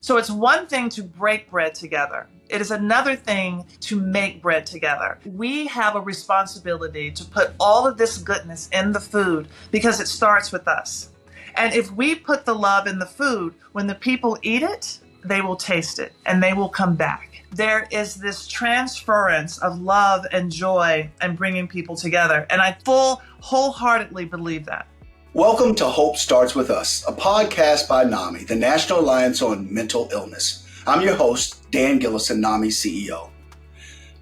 So it's one thing to break bread together. It is another thing to make bread together. We have a responsibility to put all of this goodness in the food because it starts with us. And if we put the love in the food, when the people eat it, they will taste it and they will come back. There is this transference of love and joy and bringing people together. And I wholeheartedly believe that. Welcome to Hope Starts With Us, a podcast by NAMI, the National Alliance on Mental Illness. I'm your host, Dan Gillison, NAMI CEO.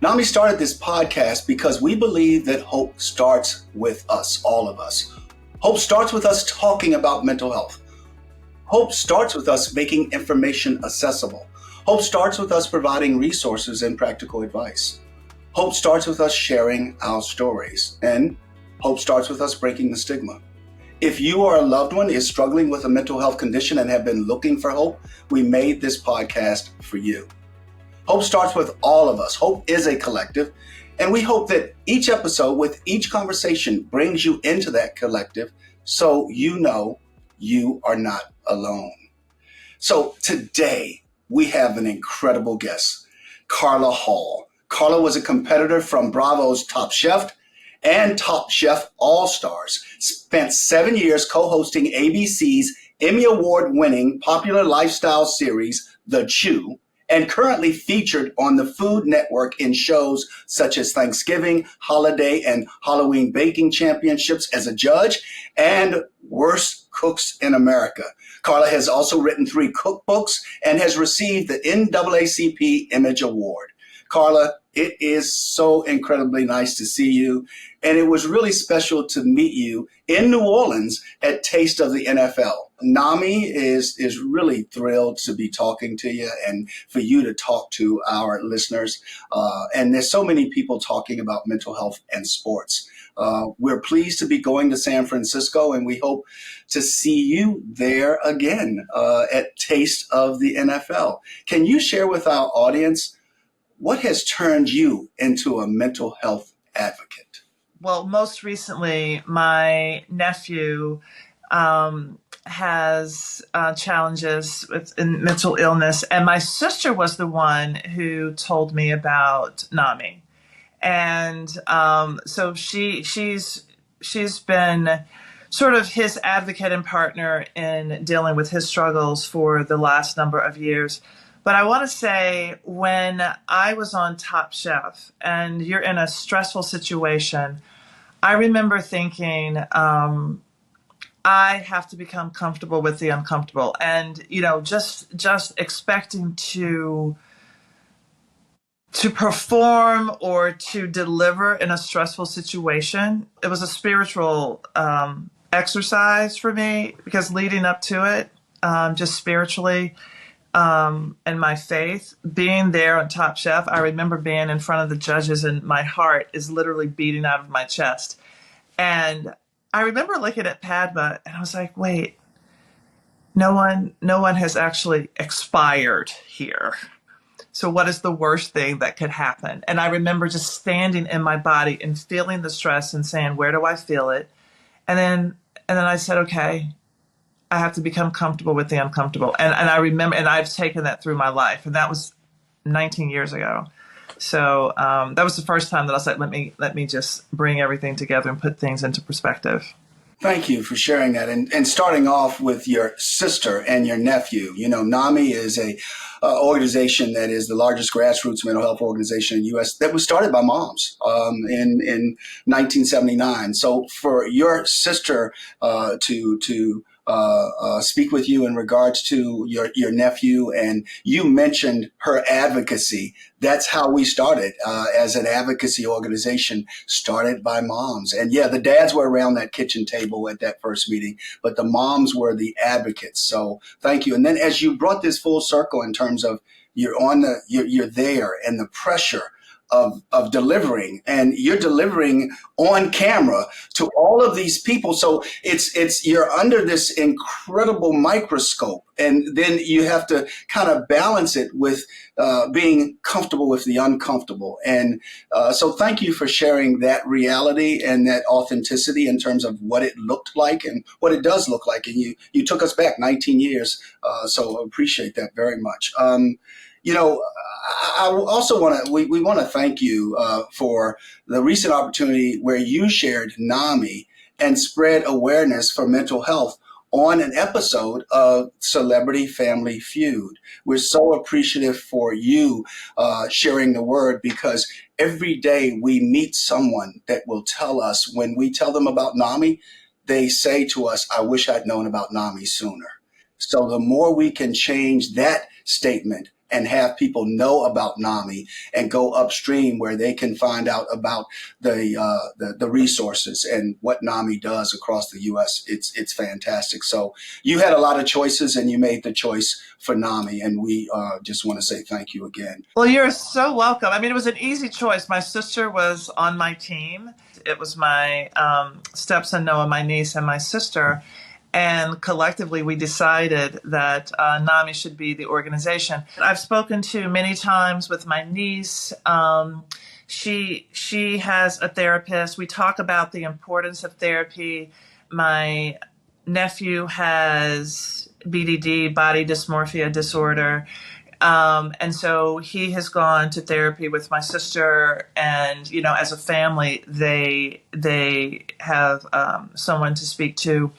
NAMI started this podcast because we believe that hope starts with us, all of us. Hope starts with us talking about mental health. Hope starts with us making information accessible. Hope starts with us providing resources and practical advice. Hope starts with us sharing our stories. And hope starts with us breaking the stigma. If you or a loved one is struggling with a mental health condition and have been looking for hope, we made this podcast for you. Hope starts with all of us. Hope is a collective, and we hope that each episode with each conversation brings you into that collective so you know you are not alone. So today we have an incredible guest, Carla Hall. Carla was a competitor from Bravo's Top Chef and Top Chef All-Stars, spent 7 years co-hosting ABC's Emmy Award-winning popular lifestyle series, The Chew, and currently featured on the Food Network in shows such as Thanksgiving, Holiday, and Halloween Baking Championships as a judge, and Worst Cooks in America. Carla has also written 3 cookbooks and has received the NAACP Image Award. Carla, it is so incredibly nice to see you. And it was really special to meet you in New Orleans at Taste of the NFL. NAMI is really thrilled to be talking to you and for you to talk to our listeners. And there's so many people talking about mental health and sports. We're pleased to be going to San Francisco, and we hope to see you there again at Taste of the NFL. Can you share with our audience what has turned you into a mental health advocate? Well, most recently, my nephew has challenges in mental illness, and my sister was the one who told me about NAMI, and so she's been sort of his advocate and partner in dealing with his struggles for the last number of years. But I want to say, when I was on Top Chef and you're in a stressful situation, I remember thinking, I have to become comfortable with the uncomfortable. And, just expecting to perform or to deliver in a stressful situation. It was a spiritual exercise for me, because leading up to it, just spiritually, and my faith, being there on Top Chef, I remember being in front of the judges and my heart is literally beating out of my chest. And I remember looking at Padma and I was like, wait, no one has actually expired here. So what is the worst thing that could happen? And I remember just standing in my body and feeling the stress and saying, where do I feel it? And then I said, okay, I have to become comfortable with the uncomfortable. And I remember, and I've taken that through my life. And that was 19 years ago. So that was the first time that I said, let me just bring everything together and put things into perspective. Thank you for sharing that. And starting off with your sister and your nephew, NAMI is a organization that is the largest grassroots mental health organization in the U.S. that was started by moms in 1979. So for your sister to speak with you in regards to your nephew, and you mentioned her advocacy. That's how we started as an advocacy organization started by moms. And yeah, the dads were around that kitchen table at that first meeting, but the moms were the advocates. So thank you. And then as you brought this full circle in terms of you're there and the pressure of delivering, and you're delivering on camera to all of these people. So it's you're under this incredible microscope, and then you have to kind of balance it with being comfortable with the uncomfortable. And so thank you for sharing that reality and that authenticity in terms of what it looked like and what it does look like. And you took us back 19 years. So I appreciate that very much. You know, I also want to, we want to thank you for the recent opportunity where you shared NAMI and spread awareness for mental health on an episode of Celebrity Family Feud. We're so appreciative for you sharing the word, because every day we meet someone that will tell us, when we tell them about NAMI, they say to us, I wish I'd known about NAMI sooner. So the more we can change that statement and have people know about NAMI and go upstream where they can find out about the resources and what NAMI does across the U.S., it's fantastic. So you had a lot of choices, and you made the choice for NAMI, and we just want to say thank you again. Well, you're so welcome. I mean, it was an easy choice. My sister was on my team. It was my stepson Noah, my niece, and my sister. And collectively, we decided that NAMI should be the organization. I've spoken to many times with my niece. She has a therapist. We talk about the importance of therapy. My nephew has BDD, body dysmorphia disorder. And so he has gone to therapy with my sister, and, you know, as a family, they have someone to speak to.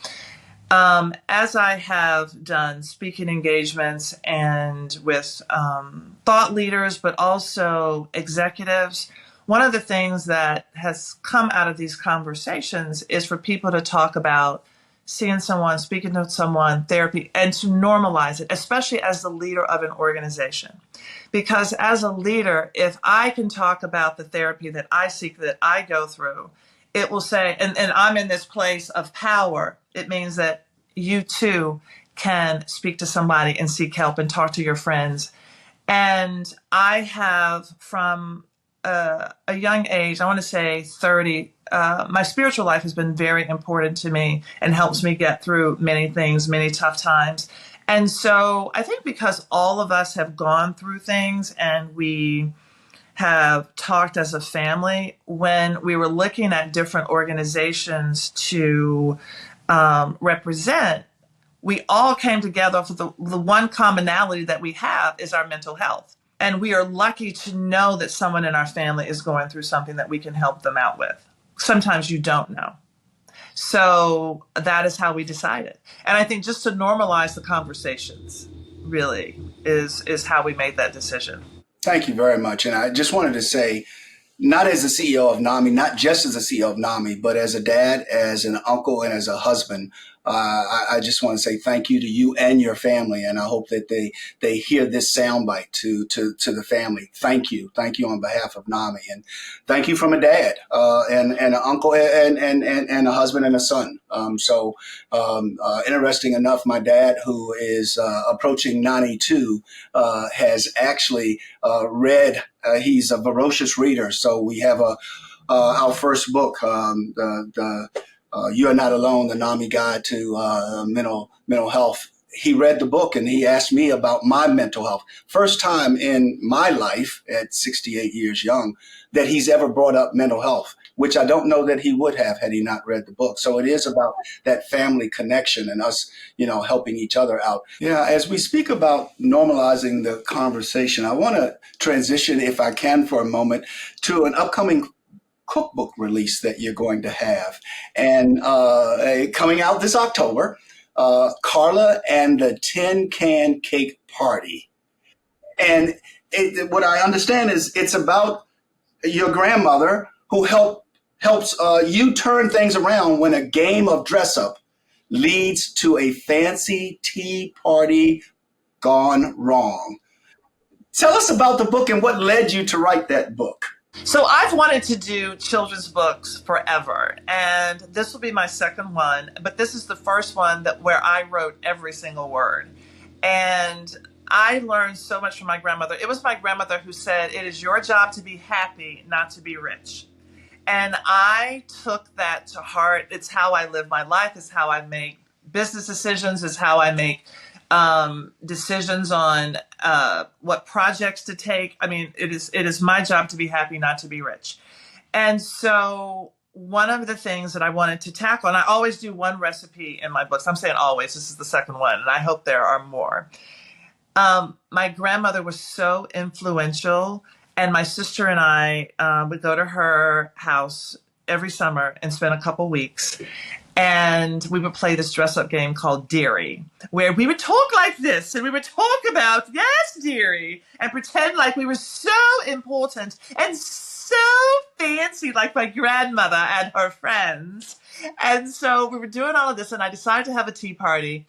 As I have done speaking engagements and with thought leaders, but also executives, one of the things that has come out of these conversations is for people to talk about seeing someone, speaking to someone, therapy, and to normalize it, especially as the leader of an organization. Because as a leader, if I can talk about the therapy that I seek, that I go through, it will say, and I'm in this place of power, it means that you too can speak to somebody and seek help and talk to your friends. And I have, from a young age, I want to say 30, my spiritual life has been very important to me and helps me get through many things, many tough times. And so I think because all of us have gone through things and we have talked as a family, when we were looking at different organizations to represent, we all came together for the one commonality that we have is our mental health. And we are lucky to know that someone in our family is going through something that we can help them out with. Sometimes you don't know. So that is how we decided. And I think just to normalize the conversations really is how we made that decision. Thank you very much. And I just wanted to say, not as the CEO of NAMI, not just as the CEO of NAMI, but as a dad, as an uncle, and as a husband, I just want to say thank you to you and your family. And I hope that they hear this soundbite to the family. Thank you on behalf of NAMI, and thank you from a dad and an uncle and a husband and a son. Interesting enough, my dad, who is approaching 92, has actually read. He's a voracious reader, so we have our first book, You Are Not Alone, the NAMI Guide to mental health. He read the book and he asked me about my mental health. First time in my life, at 68 years young, that he's ever brought up mental health, which I don't know that he would have had he not read the book. So it is about that family connection and us, helping each other out. Yeah, as we speak about normalizing the conversation, I want to transition, if I can, for a moment, to an upcoming cookbook release that you're going to have. And coming out this October, Carla and the Tin Can Cake Party. And what I understand is it's about your grandmother who helps you turn things around when a game of dress up leads to a fancy tea party gone wrong. Tell us about the book and what led you to write that book. So I've wanted to do children's books forever, and this will be my second one, but this is the first one where I wrote every single word. And I learned so much from my grandmother. It was my grandmother who said, "It is your job to be happy, not to be rich." And I took that to heart. It's how I live my life. It's how I make business decisions. It's how I make decisions on what projects to take. I mean, it is my job to be happy, not to be rich. And so one of the things that I wanted to tackle, and I always do one recipe in my books. I'm saying always. This is the second one, and I hope there are more. My grandmother was so influential, and my sister and I would go to her house every summer and spend a couple weeks. And we would play this dress up game called Dearie, where we would talk like this and we would talk about, yes, dearie, and pretend like we were so important and so fancy, like my grandmother and her friends. And so we were doing all of this, and I decided to have a tea party.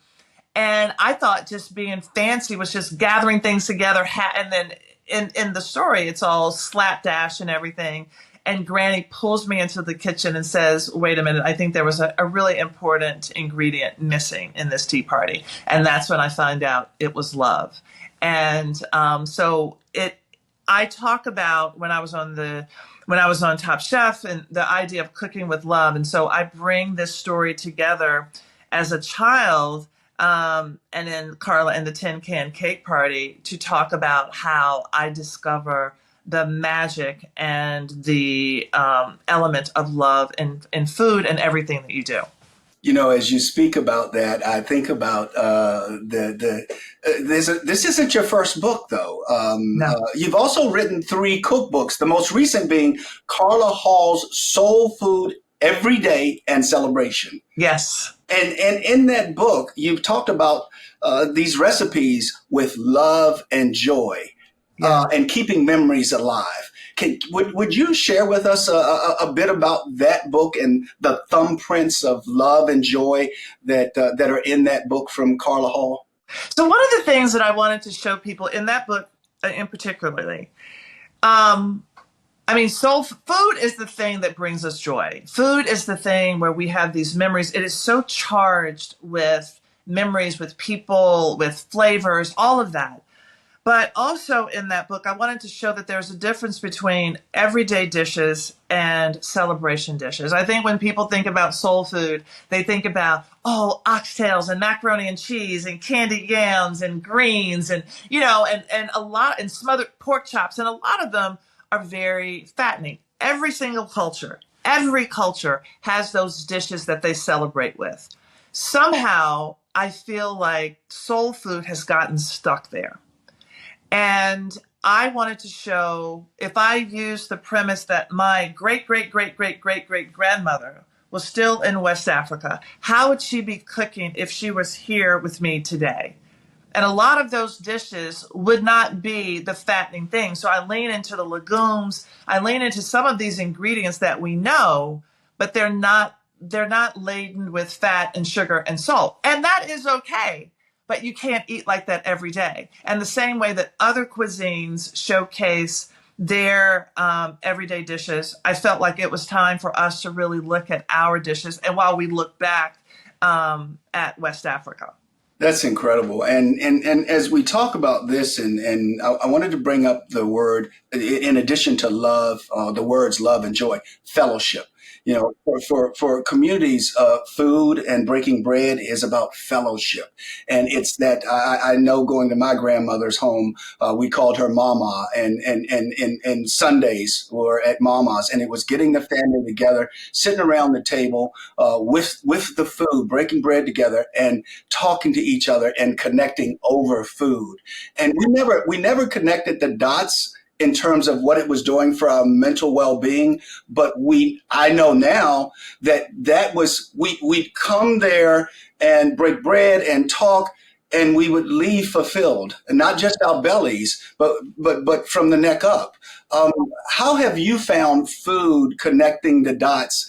And I thought just being fancy was just gathering things together. And then in the story, it's all slapdash and everything. And Granny pulls me into the kitchen and says, "Wait a minute, I think there was a really important ingredient missing in this tea party." And that's when I find out it was love. And I talk about when I was on Top Chef and the idea of cooking with love. And so I bring this story together as a child, and in Carla and the Tin Can Cake Party, to talk about how I discover the magic and the element of love in food and everything that you do. As you speak about that, I think about this isn't your first book, though. No. You've also written 3 cookbooks, the most recent being Carla Hall's Soul Food Every Day and Celebration. Yes. And in that book, you've talked about these recipes with love and joy. Yeah. And keeping memories alive. Would you share with us a bit about that book and the thumbprints of love and joy that are in that book from Carla Hall? So one of the things that I wanted to show people in that book, in particularly, soul food is the thing that brings us joy. Food is the thing where we have these memories. It is so charged with memories, with people, with flavors, all of that. But also in that book, I wanted to show that there's a difference between everyday dishes and celebration dishes. I think when people think about soul food, they think about, oxtails and macaroni and cheese and candied yams and greens and smothered pork chops. And a lot of them are very fattening. Every culture has those dishes that they celebrate with. Somehow, I feel like soul food has gotten stuck there. And I wanted to show, if I use the premise that my great-great-great-great-great-great-grandmother was still in West Africa, how would she be cooking if she was here with me today? And a lot of those dishes would not be the fattening thing. So I lean into the legumes. I lean into some of these ingredients that we know, but they're not laden with fat and sugar and salt. And that is okay. But you can't eat like that every day. And the same way that other cuisines showcase their everyday dishes, I felt like it was time for us to really look at our dishes, and while we look back at West Africa. That's incredible. And as we talk about this, and I wanted to bring up the word, in addition to love, the words love and joy, fellowship. For communities, food and breaking bread is about fellowship. And it's that I know, going to my grandmother's home, we called her Mama, and Sundays were at Mama's, and it was getting the family together, sitting around the table with the food, breaking bread together and talking to each other and connecting over food. And we never connected the dots in terms of what it was doing for our mental well-being. But I know now that was, we'd come there and break bread and talk, and we would leave fulfilled, and not just our bellies, but from the neck up. How have you found food connecting the dots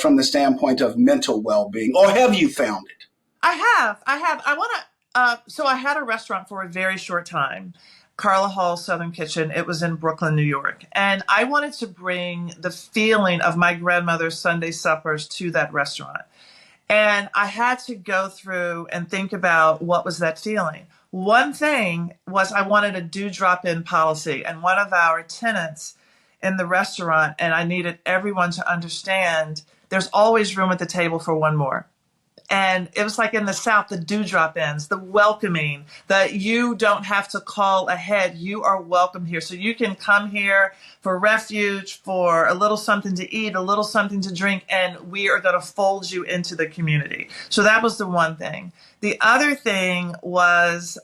from the standpoint of mental well-being, or have you found it? I have. So I had a restaurant for a very short time, Carla Hall Southern Kitchen. It was in Brooklyn, New York. And I wanted to bring the feeling of my grandmother's Sunday suppers to that restaurant. And I had to go through and think about, what was that feeling? One thing was I wanted a do drop in policy. And one of our tenants in the restaurant, and I needed everyone to understand there's always room at the table for one more. And it was like in the South, the dewdrop ins, the welcoming, that you don't have to call ahead. You are welcome here. So you can come here for refuge, for a little something to eat, a little something to drink, and we are going to fold you into the community. So that was the one thing. The other thing was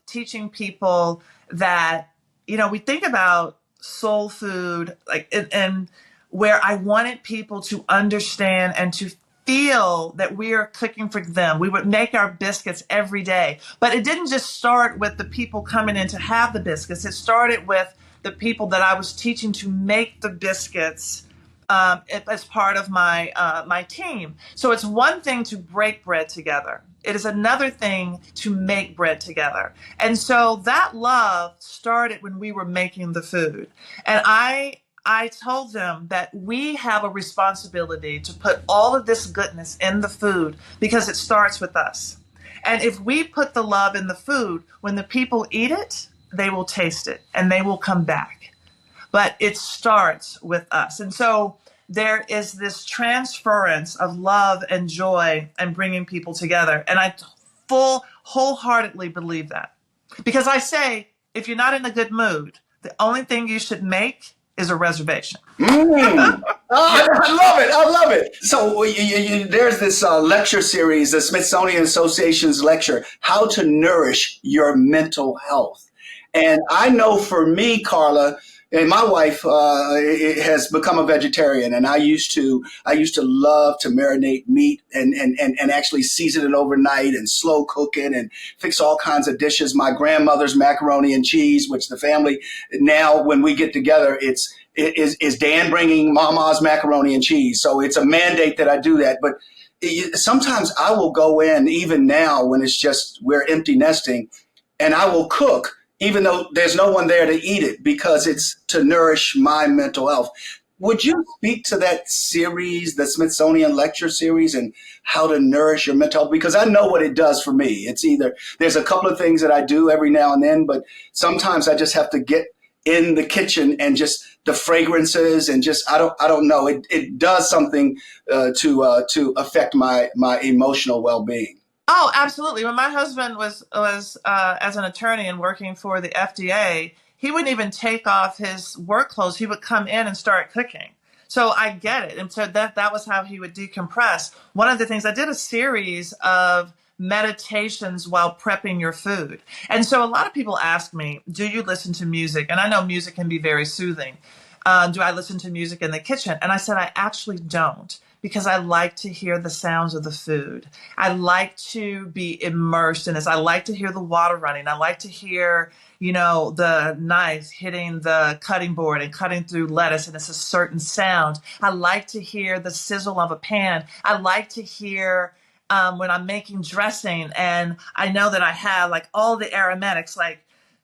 teaching people that, we think about soul food, like, and where I wanted people to understand and to feel that we are cooking for them. We would make our biscuits every day. But it didn't just start with the people coming in to have the biscuits. It started with the people that I was teaching to make the biscuits as part of my team. So it's one thing to break bread together. It is another thing to make bread together. And so that love started when we were making the food. And I told them that we have a responsibility to put all of this goodness in the food because it starts with us. And if we put the love in the food, when the people eat it, they will taste it and they will come back. But it starts with us. And so there is this transference of love and joy and bringing people together. And I wholeheartedly believe that. Because I say, if you're not in a good mood, the only thing you should make is a reservation. Oh, I love it. I love it. So there's this lecture series, the Smithsonian Association's lecture, How to Nourish Your Mental Health. And I know for me, Carla, and my wife has become a vegetarian, and I used to love to marinate meat and actually season it overnight and slow cook it and fix all kinds of dishes. My grandmother's macaroni and cheese, which the family now, when we get together, is Dan bringing Mama's macaroni and cheese. So it's a mandate that I do that. But sometimes I will go in, even now when it's just we're empty nesting, and I will cook, even though there's no one there to eat it, because it's to nourish my mental health. Would you speak to that series, the Smithsonian lecture series, and how to nourish your mental health? Because I know what it does for me. It's either there's a couple of things that I do every now and then, but sometimes I just have to get in the kitchen and just the fragrances and just I don't know. It does something to affect my emotional well-being. Oh, absolutely. When my husband was as an attorney and working for the FDA, he wouldn't even take off his work clothes. He would come in and start cooking. So I get it. And so that was how he would decompress. One of the things, I did a series of meditations while prepping your food. And so a lot of people ask me, do you listen to music? And I know music can be very soothing. Do I listen to music in the kitchen? And I said, I actually don't, because I like to hear the sounds of the food. I like to be immersed in this. I like to hear the water running. I like to hear, the knife hitting the cutting board and cutting through lettuce, and it's a certain sound. I like to hear the sizzle of a pan. I like to hear when I'm making dressing, and I know that I have like all the aromatics, like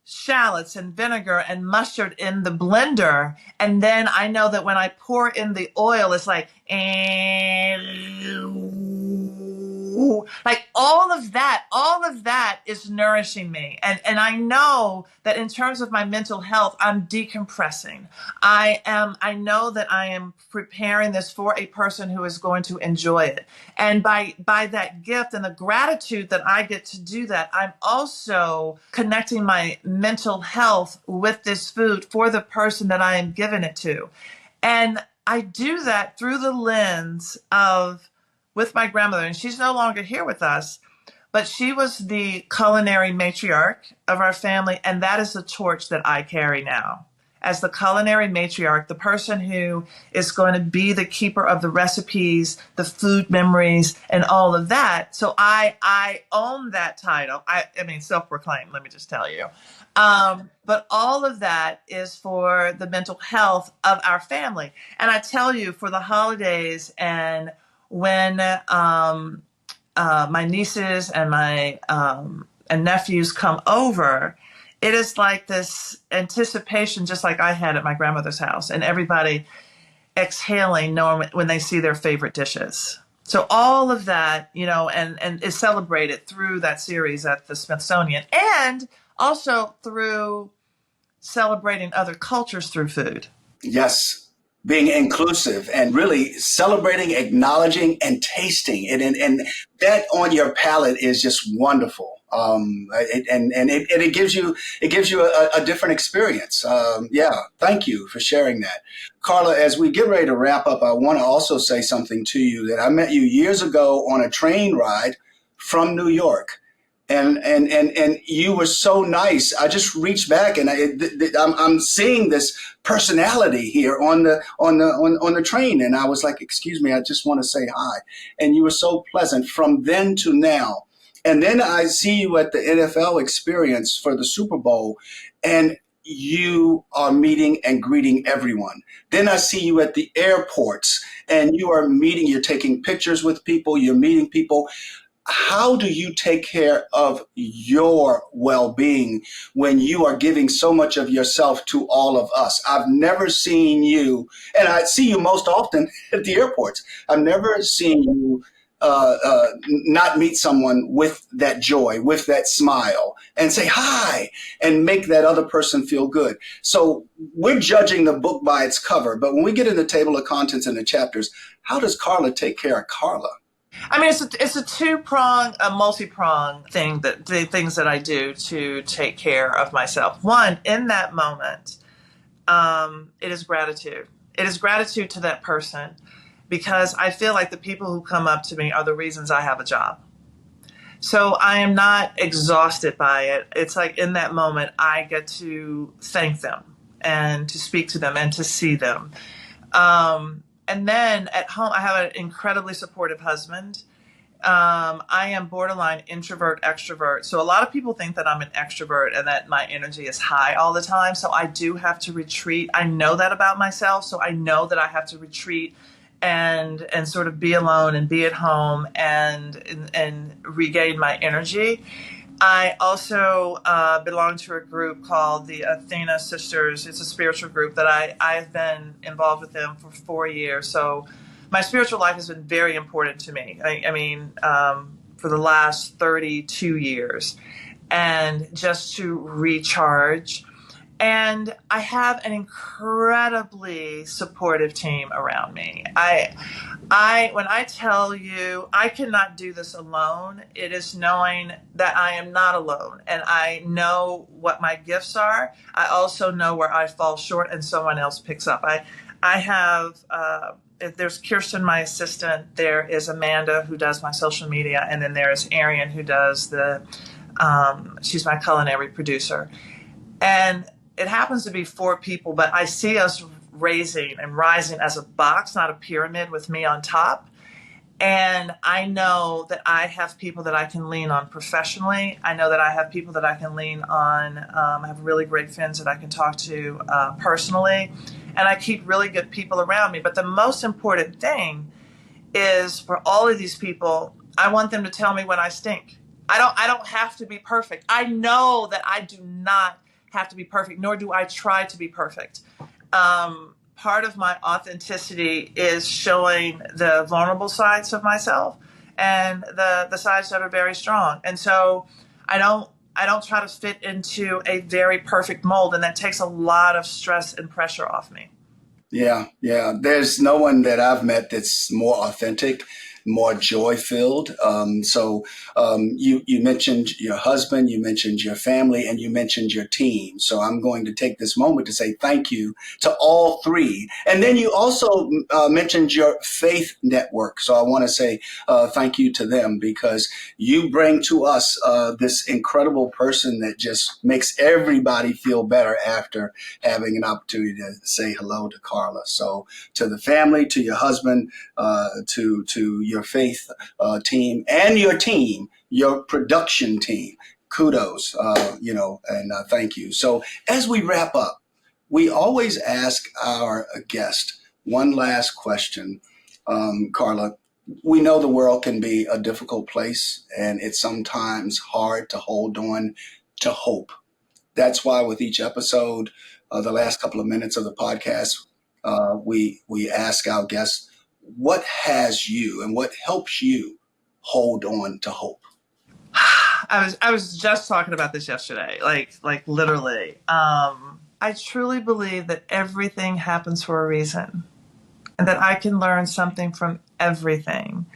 shallots and vinegar and mustard in the blender. And then I know that when I pour in the oil, it's like all of that is nourishing me. And I know that in terms of my mental health, I'm decompressing. I know that I am preparing this for a person who is going to enjoy it. And by that gift and the gratitude that I get to do that, I'm also connecting my mental health with this food for the person that I am giving it to. And I do that through the lens of with my grandmother, and she's no longer here with us, but she was the culinary matriarch of our family, and that is the torch that I carry now. As the culinary matriarch, the person who is going to be the keeper of the recipes, the food memories, and all of that. So I own that title. I mean, self-proclaimed, let me just tell you. But all of that is for the mental health of our family. And I tell you, for the holidays and when my nieces and my and nephews come over, it is like this anticipation, just like I had at my grandmother's house, and everybody exhaling, knowing when they see their favorite dishes. So all of that, and is celebrated through that series at the Smithsonian, and also through celebrating other cultures through food. Yes, being inclusive and really celebrating, acknowledging, and tasting it, and that on your palate is just wonderful. It gives you a different experience. Yeah, thank you for sharing that, Carla. As we get ready to wrap up, I want to also say something to you that I met you years ago on a train ride from New York. And you were so nice. I just reached back and I'm seeing this personality here on the train, and I was like, "Excuse me, I just want to say hi." And you were so pleasant from then to now. And then I see you at the NFL experience for the Super Bowl, and you are meeting and greeting everyone. Then I see you at the airports, and you are meeting. You're taking pictures with people. You're meeting people. How do you take care of your well-being when you are giving so much of yourself to all of us? I've never seen you, and I see you most often at the airports. I've never seen you not meet someone with that joy, with that smile, and say hi, and make that other person feel good. So we're judging the book by its cover, but when we get in the table of contents and the chapters, how does Carla take care of Carla? I mean, it's a two-prong, a multi-prong thing, that the things that I do to take care of myself. One, in that moment, it is gratitude. It is gratitude to that person, because I feel like the people who come up to me are the reasons I have a job. So I am not exhausted by it. It's like in that moment, I get to thank them and to speak to them and to see them. And then at home, I have an incredibly supportive husband. I am borderline introvert, extrovert. So a lot of people think that I'm an extrovert and that my energy is high all the time. So I do have to retreat. I know that about myself. So I know that I have to retreat and sort of be alone and be at home and regain my energy. I also belong to a group called the Athena Sisters. It's a spiritual group that I've been involved with them for 4 years. So my spiritual life has been very important to me. I mean, for the last 32 years. And just to recharge. And I have an incredibly supportive team around me. When I tell you I cannot do this alone, it is knowing that I am not alone, and I know what my gifts are. I also know where I fall short, and someone else picks up. I have. There's Kirsten, my assistant. There is Amanda, who does my social media, and then there is Arian, who does she's my culinary producer, and it happens to be 4 people, but I see us raising and rising as a box, not a pyramid, with me on top. And I know that I have people that I can lean on professionally. I know that I have people that I can lean on. I have really great friends that I can talk to personally. And I keep really good people around me. But the most important thing is, for all of these people, I want them to tell me when I stink. I don't have to be perfect. I know that I do not have to be perfect, nor do I try to be perfect. Part of my authenticity is showing the vulnerable sides of myself and the sides that are very strong. And so I don't try to fit into a very perfect mold, and that takes a lot of stress and pressure off me. Yeah, yeah. There's no one that I've met that's more authentic, more joy filled. You mentioned your husband, you mentioned your family, and you mentioned your team. So I'm going to take this moment to say thank you to all 3. And then you also mentioned your faith network. So I want to say thank you to them, because you bring to us this incredible person that just makes everybody feel better after having an opportunity to say hello to Carla. So to the family, to your husband, to your faith team, and your production team, kudos, and thank you. So as we wrap up, we always ask our guest one last question. Carla, we know the world can be a difficult place, and it's sometimes hard to hold on to hope. That's why with each episode, the last couple of minutes of the podcast, we ask our guests, what has you and what helps you hold on to hope? I was just talking about this yesterday, like literally. I truly believe that everything happens for a reason, and that I can learn something from everything.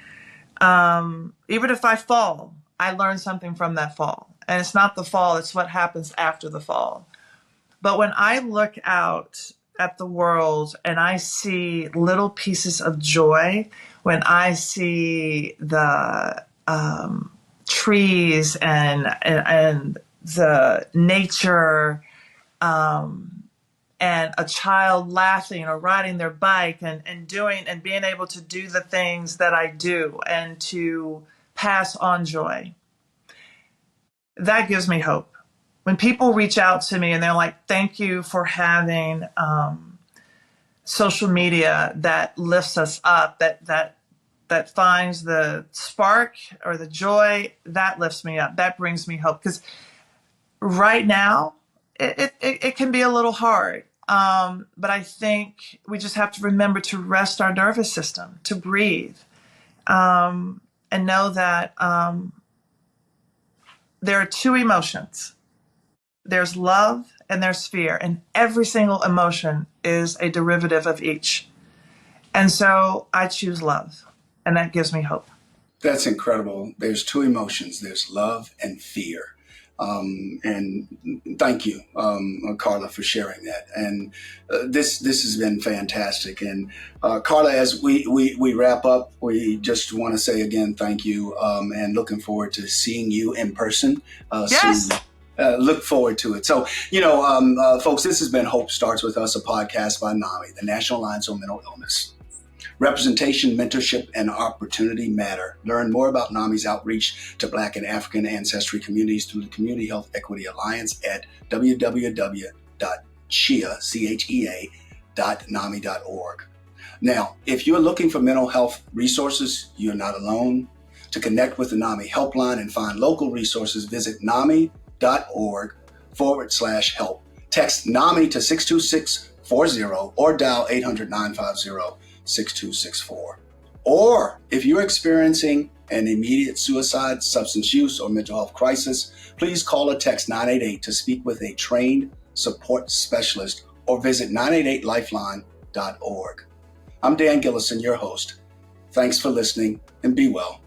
Even if I fall, I learn something from that fall, and it's not the fall; it's what happens after the fall. But when I look out at the world and I see little pieces of joy, when I see the trees and the nature, and a child laughing or riding their bike and doing and being able to do the things that I do and to pass on joy, that gives me hope. When people reach out to me and they're like, thank you for having social media that lifts us up, that finds the spark or the joy, that lifts me up. That brings me hope. Because right now, it can be a little hard. But I think we just have to remember to rest our nervous system, to breathe, and know that there are two emotions. There's love and there's fear, and every single emotion is a derivative of each. And so I choose love, and that gives me hope. That's incredible. There's two emotions. There's love and fear. And thank you, Carla, for sharing that. And this has been fantastic. And Carla, as we wrap up, we just want to say again, thank you, and looking forward to seeing you in person Yes. soon. Look forward to it. So, folks, this has been Hope Starts With Us, a podcast by NAMI, the National Alliance on Mental Illness. Representation, mentorship, and opportunity matter. Learn more about NAMI's outreach to Black and African ancestry communities through the Community Health Equity Alliance at www.chea.nami.org. Now, if you're looking for mental health resources, you're not alone. To connect with the NAMI helpline and find local resources, visit nami.org/help. Text NAMI to 62640 or dial 800-950-6264. Or if you're experiencing an immediate suicide, substance use, or mental health crisis, please call or text 988 to speak with a trained support specialist or visit 988lifeline.org. I'm Dan Gillison, your host. Thanks for listening and be well.